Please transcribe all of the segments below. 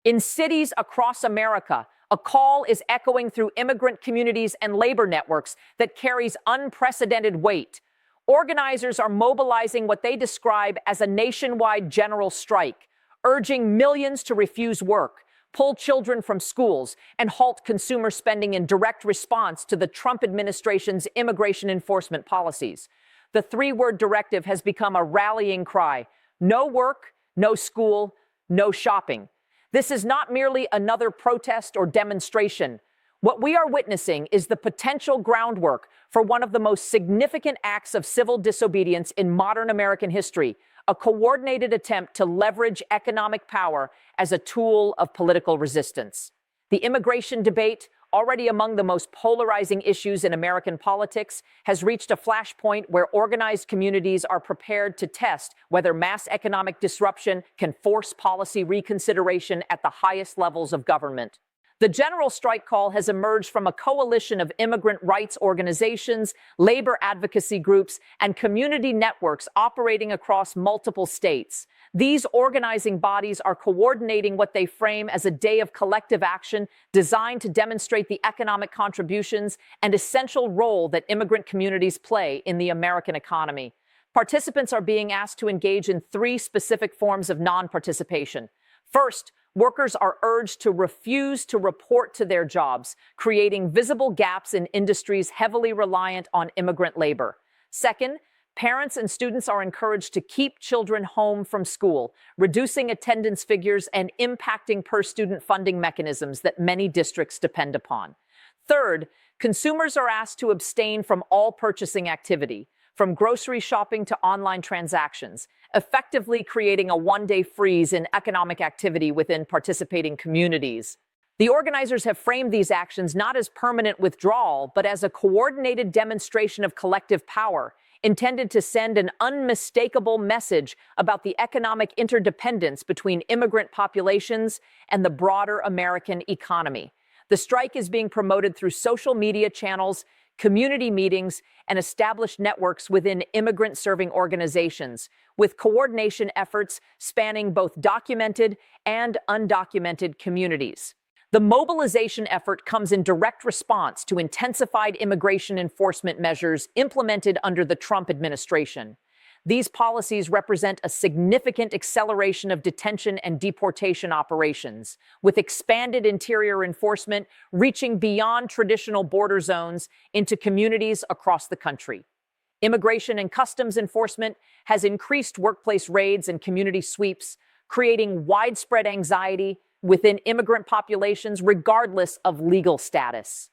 In cities across America, a call is echoing through immigrant communities and labor networks that carries unprecedented weight. Organizers are mobilizing what they describe as a nationwide general strike, urging millions to refuse work, pull children from schools, and halt consumer spending in direct response to the Trump administration's immigration enforcement policies. The three-word directive has become a rallying cry: no work, no school, no shopping. This is not merely another protest or demonstration. What we are witnessing is the potential groundwork for one of the most significant acts of civil disobedience in modern American history, a coordinated attempt to leverage economic power as a tool of political resistance. The immigration debate, already among the most polarizing issues in American politics, has reached a flashpoint where organized communities are prepared to test whether mass economic disruption can force policy reconsideration at the highest levels of government. The general strike call has emerged from a coalition of immigrant rights organizations, labor advocacy groups, and community networks operating across multiple states. These organizing bodies are coordinating what they frame as a day of collective action designed to demonstrate the economic contributions and essential role that immigrant communities play in the American economy. Participants are being asked to engage in three specific forms of non-participation. First, workers are urged to refuse to report to their jobs, creating visible gaps in industries heavily reliant on immigrant labor. Second, parents and students are encouraged to keep children home from school, reducing attendance figures and impacting per-student funding mechanisms that many districts depend upon. Third, consumers are asked to abstain from all purchasing activity, from grocery shopping to online transactions, effectively creating a one-day freeze in economic activity within participating communities. The organizers have framed these actions not as permanent withdrawal, but as a coordinated demonstration of collective power, intended to send an unmistakable message about the economic interdependence between immigrant populations and the broader American economy. The strike is being promoted through social media channels, community meetings, and established networks within immigrant-serving organizations, with coordination efforts spanning both documented and undocumented communities. The mobilization effort comes in direct response to intensified immigration enforcement measures implemented under the Trump administration. These policies represent a significant acceleration of detention and deportation operations, with expanded interior enforcement reaching beyond traditional border zones into communities across the country. Immigration and customs enforcement has increased workplace raids and community sweeps, creating widespread anxiety within immigrant populations regardless of legal status.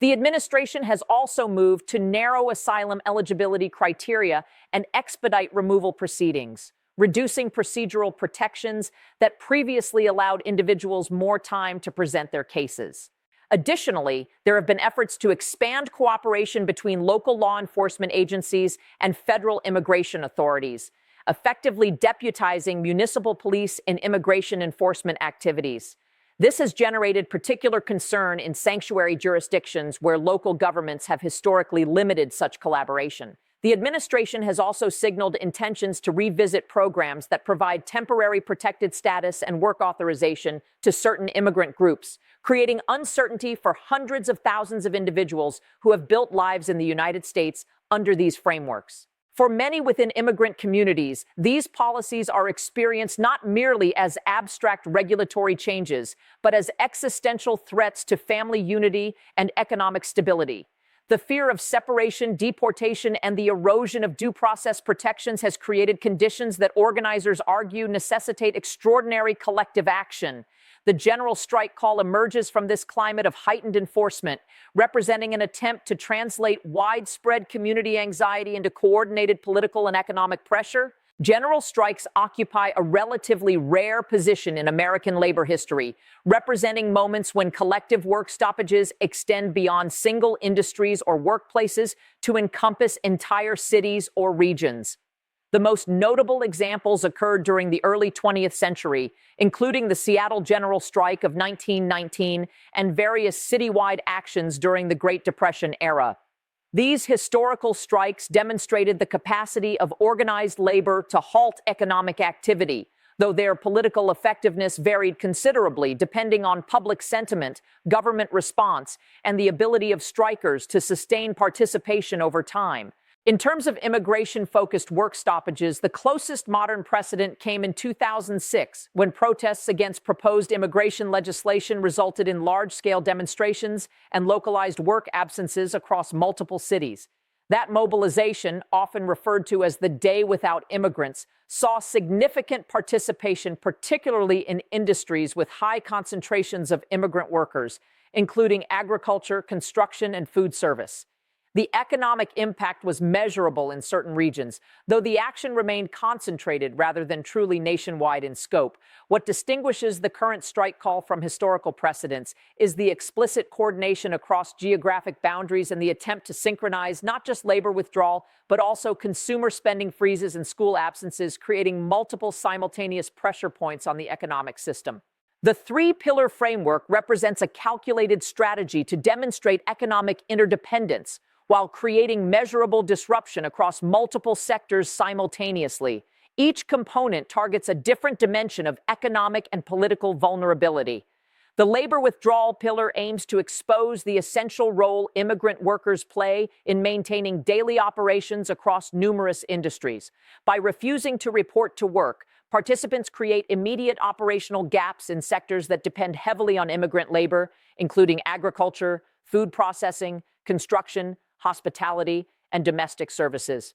The administration has also moved to narrow asylum eligibility criteria and expedite removal proceedings, reducing procedural protections that previously allowed individuals more time to present their cases. Additionally, there have been efforts to expand cooperation between local law enforcement agencies and federal immigration authorities, effectively deputizing municipal police in immigration enforcement activities. This has generated particular concern in sanctuary jurisdictions where local governments have historically limited such collaboration. The administration has also signaled intentions to revisit programs that provide temporary protected status and work authorization to certain immigrant groups, creating uncertainty for hundreds of thousands of individuals who have built lives in the United States under these frameworks. For many within immigrant communities, these policies are experienced not merely as abstract regulatory changes, but as existential threats to family unity and economic stability. The fear of separation, deportation, and the erosion of due process protections has created conditions that organizers argue necessitate extraordinary collective action. The general strike call emerges from this climate of heightened enforcement, representing an attempt to translate widespread community anxiety into coordinated political and economic pressure. General strikes occupy a relatively rare position in American labor history, representing moments when collective work stoppages extend beyond single industries or workplaces to encompass entire cities or regions. The most notable examples occurred during the early 20th century, including the Seattle General Strike of 1919 and various citywide actions during the Great Depression era. These historical strikes demonstrated the capacity of organized labor to halt economic activity, though their political effectiveness varied considerably depending on public sentiment, government response, and the ability of strikers to sustain participation over time. In terms of immigration-focused work stoppages, the closest modern precedent came in 2006, when protests against proposed immigration legislation resulted in large-scale demonstrations and localized work absences across multiple cities. That mobilization, often referred to as the Day Without Immigrants, saw significant participation, particularly in industries with high concentrations of immigrant workers, including agriculture, construction, and food service. The economic impact was measurable in certain regions, though the action remained concentrated rather than truly nationwide in scope. What distinguishes the current strike call from historical precedents is the explicit coordination across geographic boundaries and the attempt to synchronize not just labor withdrawal, but also consumer spending freezes and school absences, creating multiple simultaneous pressure points on the economic system. The three-pillar framework represents a calculated strategy to demonstrate economic interdependence, while creating measurable disruption across multiple sectors simultaneously. Each component targets a different dimension of economic and political vulnerability. The labor withdrawal pillar aims to expose the essential role immigrant workers play in maintaining daily operations across numerous industries. By refusing to report to work, participants create immediate operational gaps in sectors that depend heavily on immigrant labor, including agriculture, food processing, construction, hospitality, and domestic services.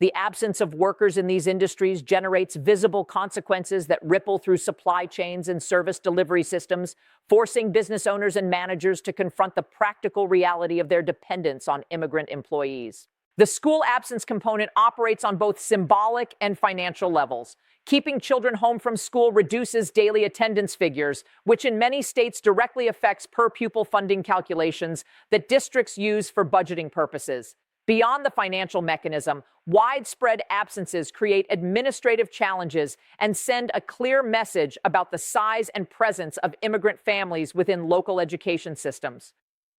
The absence of workers in these industries generates visible consequences that ripple through supply chains and service delivery systems, forcing business owners and managers to confront the practical reality of their dependence on immigrant employees. The school absence component operates on both symbolic and financial levels. Keeping children home from school reduces daily attendance figures, which in many states directly affects per-pupil funding calculations that districts use for budgeting purposes. Beyond the financial mechanism, widespread absences create administrative challenges and send a clear message about the size and presence of immigrant families within local education systems.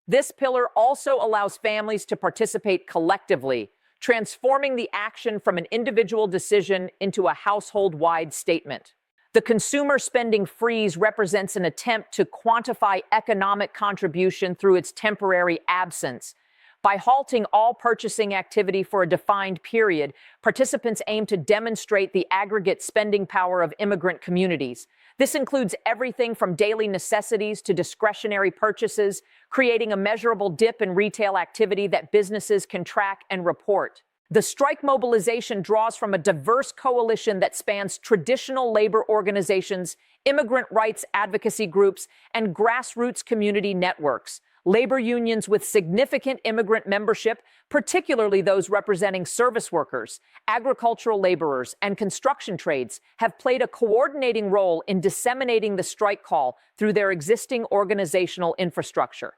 This pillar also allows families to participate collectively, transforming the action from an individual decision into a household-wide statement. The consumer spending freeze represents an attempt to quantify economic contribution through its temporary absence. By halting all purchasing activity for a defined period, participants aim to demonstrate the aggregate spending power of immigrant communities. This includes everything from daily necessities to discretionary purchases, creating a measurable dip in retail activity that businesses can track and report. The strike mobilization draws from a diverse coalition that spans traditional labor organizations, immigrant rights advocacy groups, and grassroots community networks. Labor unions with significant immigrant membership, particularly those representing service workers, agricultural laborers, and construction trades, have played a coordinating role in disseminating the strike call through their existing organizational infrastructure.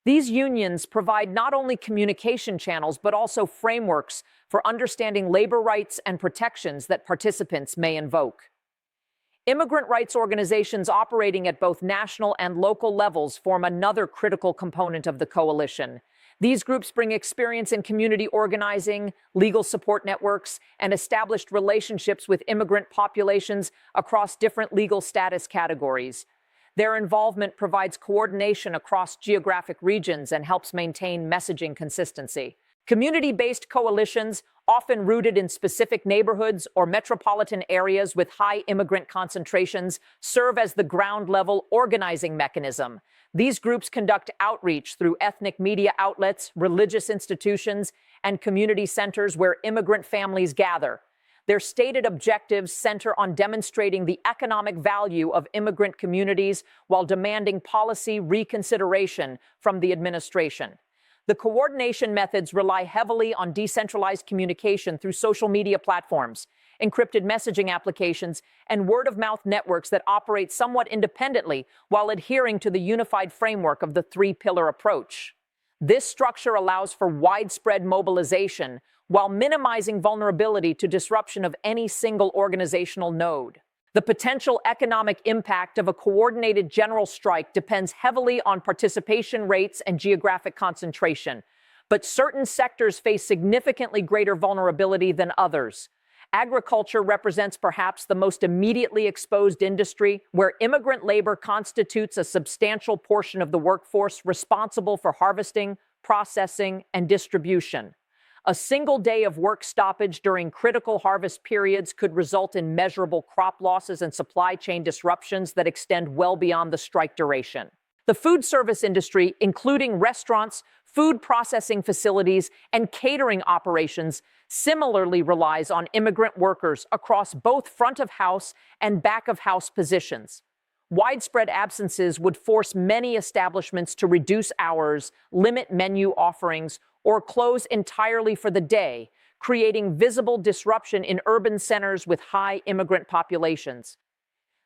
These unions provide not only communication channels, but also frameworks for understanding labor rights and protections that participants may invoke. Immigrant rights organizations operating at both national and local levels form another critical component of the coalition. These groups bring experience in community organizing, legal support networks, and established relationships with immigrant populations across different legal status categories. Their involvement provides coordination across geographic regions and helps maintain messaging consistency. Community-based coalitions, often rooted in specific neighborhoods or metropolitan areas with high immigrant concentrations, serve as the ground-level organizing mechanism. These groups conduct outreach through ethnic media outlets, religious institutions, and community centers where immigrant families gather. Their stated objectives center on demonstrating the economic value of immigrant communities while demanding policy reconsideration from the administration. The coordination methods rely heavily on decentralized communication through social media platforms, encrypted messaging applications, and word-of-mouth networks that operate somewhat independently while adhering to the unified framework of the three-pillar approach. This structure allows for widespread mobilization while minimizing vulnerability to disruption of any single organizational node. The potential economic impact of a coordinated general strike depends heavily on participation rates and geographic concentration, but certain sectors face significantly greater vulnerability than others. Agriculture represents perhaps the most immediately exposed industry, where immigrant labor constitutes a substantial portion of the workforce responsible for harvesting, processing, and distribution. A single day of work stoppage during critical harvest periods could result in measurable crop losses and supply chain disruptions that extend well beyond the strike duration. The food service industry, including restaurants, food processing facilities, and catering operations, similarly relies on immigrant workers across both front-of-house and back-of-house positions. Widespread absences would force many establishments to reduce hours, limit menu offerings, or close entirely for the day, creating visible disruption in urban centers with high immigrant populations.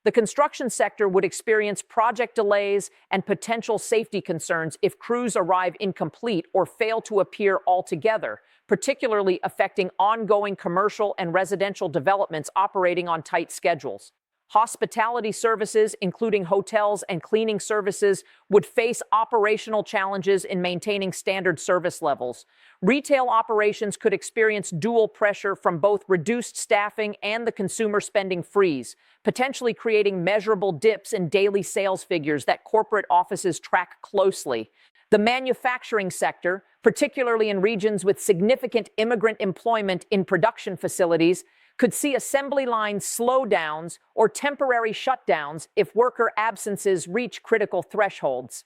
The construction sector would experience project delays and potential safety concerns if crews arrive incomplete or fail to appear altogether, particularly affecting ongoing commercial and residential developments operating on tight schedules. Hospitality services, including hotels and cleaning services, would face operational challenges in maintaining standard service levels. Retail operations could experience dual pressure from both reduced staffing and the consumer spending freeze, potentially creating measurable dips in daily sales figures that corporate offices track closely. The manufacturing sector, particularly in regions with significant immigrant employment in production facilities, could see assembly line slowdowns or temporary shutdowns if worker absences reach critical thresholds.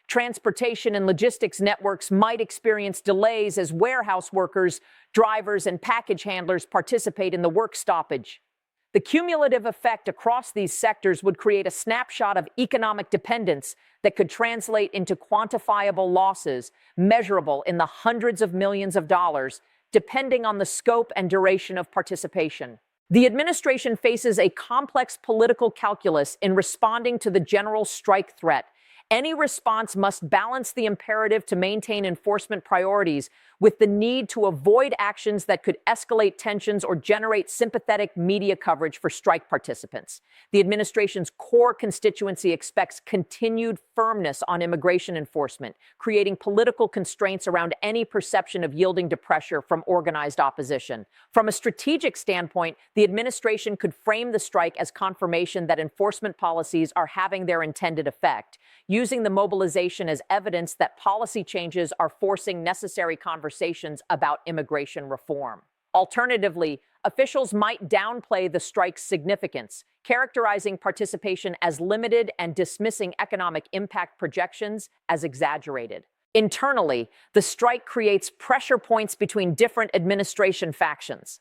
Transportation and logistics networks might experience delays as warehouse workers, drivers, and package handlers participate in the work stoppage. The cumulative effect across these sectors would create a snapshot of economic dependence that could translate into quantifiable losses, measurable in the hundreds of millions of dollars, depending on the scope and duration of participation. The administration faces a complex political calculus in responding to the general strike threat. Any response must balance the imperative to maintain enforcement priorities with the need to avoid actions that could escalate tensions or generate sympathetic media coverage for strike participants. The administration's core constituency expects continued firmness on immigration enforcement, creating political constraints around any perception of yielding to pressure from organized opposition. From a strategic standpoint, the administration could frame the strike as confirmation that enforcement policies are having their intended effect, using the mobilization as evidence that policy changes are forcing necessary conversations about immigration reform. Alternatively, officials might downplay the strike's significance, characterizing participation as limited and dismissing economic impact projections as exaggerated. Internally, the strike creates pressure points between different administration factions.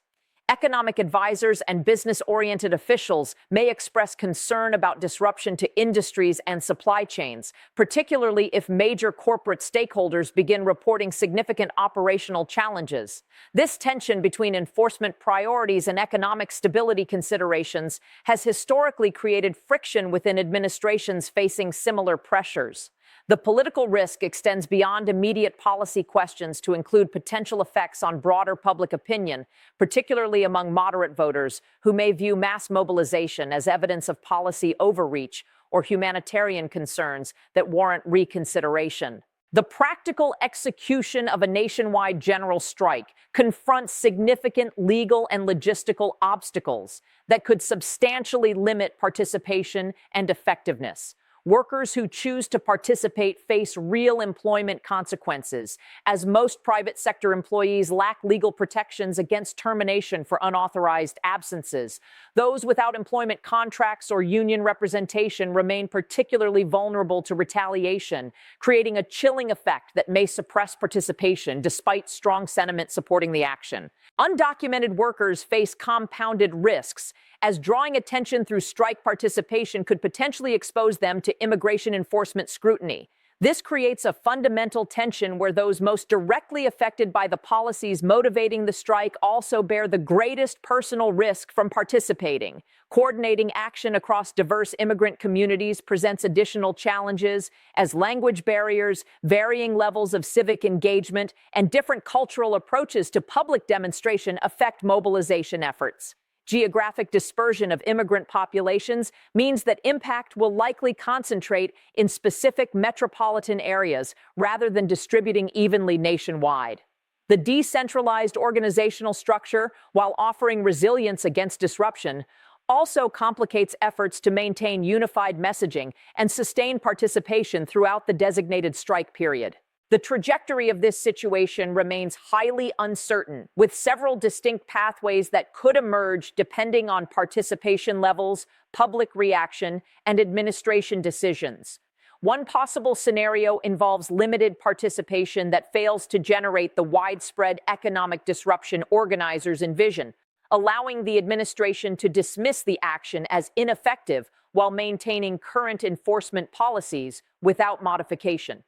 Economic advisors and business-oriented officials may express concern about disruption to industries and supply chains, particularly if major corporate stakeholders begin reporting significant operational challenges. This tension between enforcement priorities and economic stability considerations has historically created friction within administrations facing similar pressures. The political risk extends beyond immediate policy questions to include potential effects on broader public opinion, particularly among moderate voters who may view mass mobilization as evidence of policy overreach or humanitarian concerns that warrant reconsideration. The practical execution of a nationwide general strike confronts significant legal and logistical obstacles that could substantially limit participation and effectiveness. Workers who choose to participate face real employment consequences, as most private sector employees lack legal protections against termination for unauthorized absences. Those without employment contracts or union representation remain particularly vulnerable to retaliation, creating a chilling effect that may suppress participation despite strong sentiment supporting the action. Undocumented workers face compounded risks, as drawing attention through strike participation could potentially expose them to immigration enforcement scrutiny. This creates a fundamental tension where those most directly affected by the policies motivating the strike also bear the greatest personal risk from participating. Coordinating action across diverse immigrant communities presents additional challenges, as language barriers, varying levels of civic engagement, and different cultural approaches to public demonstration affect mobilization efforts. Geographic dispersion of immigrant populations means that impact will likely concentrate in specific metropolitan areas rather than distributing evenly nationwide. The decentralized organizational structure, while offering resilience against disruption, also complicates efforts to maintain unified messaging and sustain participation throughout the designated strike period. The trajectory of this situation remains highly uncertain, with several distinct pathways that could emerge depending on participation levels, public reaction, and administration decisions. One possible scenario involves limited participation that fails to generate the widespread economic disruption organizers envision, allowing the administration to dismiss the action as ineffective while maintaining current enforcement policies without modification.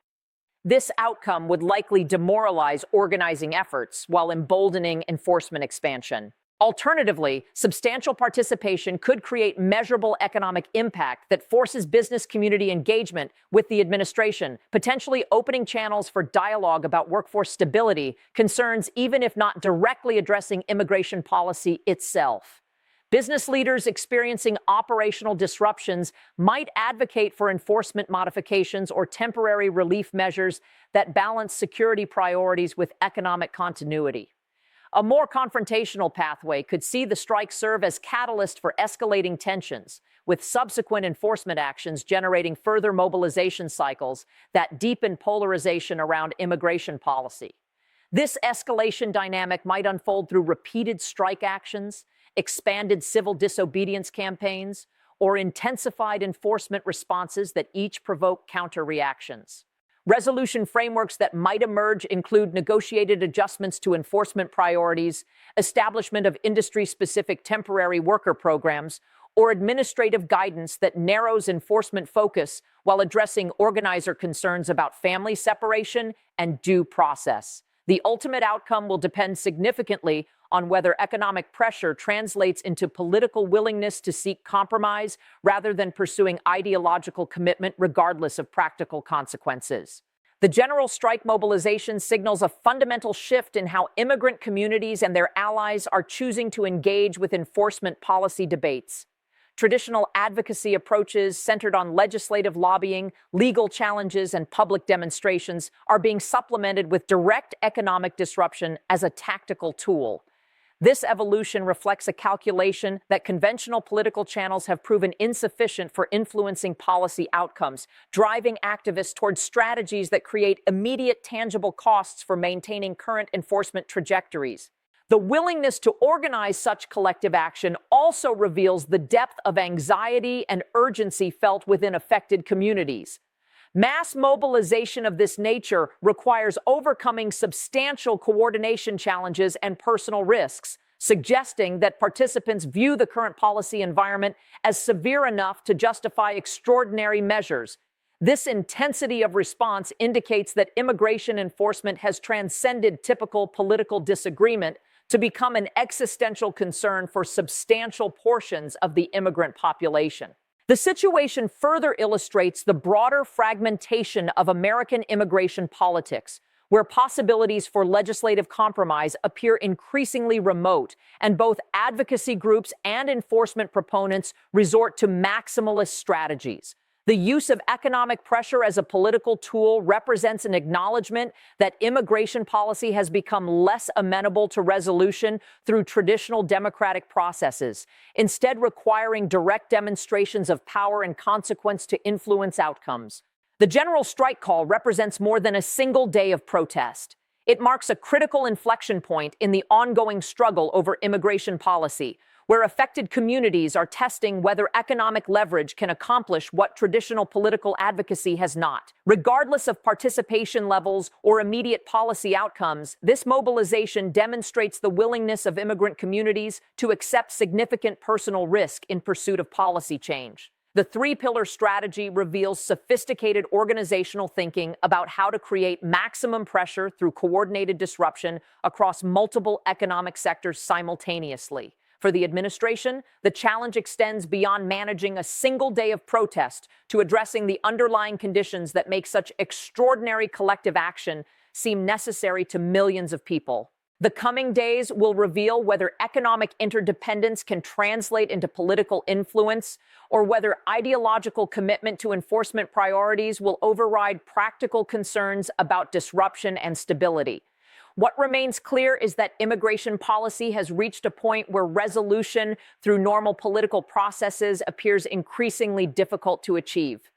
This outcome would likely demoralize organizing efforts while emboldening enforcement expansion. Alternatively, substantial participation could create measurable economic impact that forces business community engagement with the administration, potentially opening channels for dialogue about workforce stability, concerns even if not directly addressing immigration policy itself. Business leaders experiencing operational disruptions might advocate for enforcement modifications or temporary relief measures that balance security priorities with economic continuity. A more confrontational pathway could see the strike serve as catalyst for escalating tensions, with subsequent enforcement actions generating further mobilization cycles that deepen polarization around immigration policy. This escalation dynamic might unfold through repeated strike actions, expanded civil disobedience campaigns, or intensified enforcement responses that each provoke counter-reactions. Resolution frameworks that might emerge include negotiated adjustments to enforcement priorities, establishment of industry-specific temporary worker programs, or administrative guidance that narrows enforcement focus while addressing organizer concerns about family separation and due process. The ultimate outcome will depend significantly on whether economic pressure translates into political willingness to seek compromise rather than pursuing ideological commitment regardless of practical consequences. The general strike mobilization signals a fundamental shift in how immigrant communities and their allies are choosing to engage with enforcement policy debates. Traditional advocacy approaches centered on legislative lobbying, legal challenges, and public demonstrations are being supplemented with direct economic disruption as a tactical tool. This evolution reflects a calculation that conventional political channels have proven insufficient for influencing policy outcomes, driving activists towards strategies that create immediate tangible costs for maintaining current enforcement trajectories. The willingness to organize such collective action also reveals the depth of anxiety and urgency felt within affected communities. Mass mobilization of this nature requires overcoming substantial coordination challenges and personal risks, suggesting that participants view the current policy environment as severe enough to justify extraordinary measures. This intensity of response indicates that immigration enforcement has transcended typical political disagreement to become an existential concern for substantial portions of the immigrant population. The situation further illustrates the broader fragmentation of American immigration politics, where possibilities for legislative compromise appear increasingly remote, and both advocacy groups and enforcement proponents resort to maximalist strategies. The use of economic pressure as a political tool represents an acknowledgement that immigration policy has become less amenable to resolution through traditional democratic processes, instead requiring direct demonstrations of power and consequence to influence outcomes. The general strike call represents more than a single day of protest. It marks a critical inflection point in the ongoing struggle over immigration policy, where affected communities are testing whether economic leverage can accomplish what traditional political advocacy has not. Regardless of participation levels or immediate policy outcomes, this mobilization demonstrates the willingness of immigrant communities to accept significant personal risk in pursuit of policy change. The three-pillar strategy reveals sophisticated organizational thinking about how to create maximum pressure through coordinated disruption across multiple economic sectors simultaneously. For the administration, the challenge extends beyond managing a single day of protest to addressing the underlying conditions that make such extraordinary collective action seem necessary to millions of people. The coming days will reveal whether economic interdependence can translate into political influence, or whether ideological commitment to enforcement priorities will override practical concerns about disruption and stability. What remains clear is that immigration policy has reached a point where resolution through normal political processes appears increasingly difficult to achieve.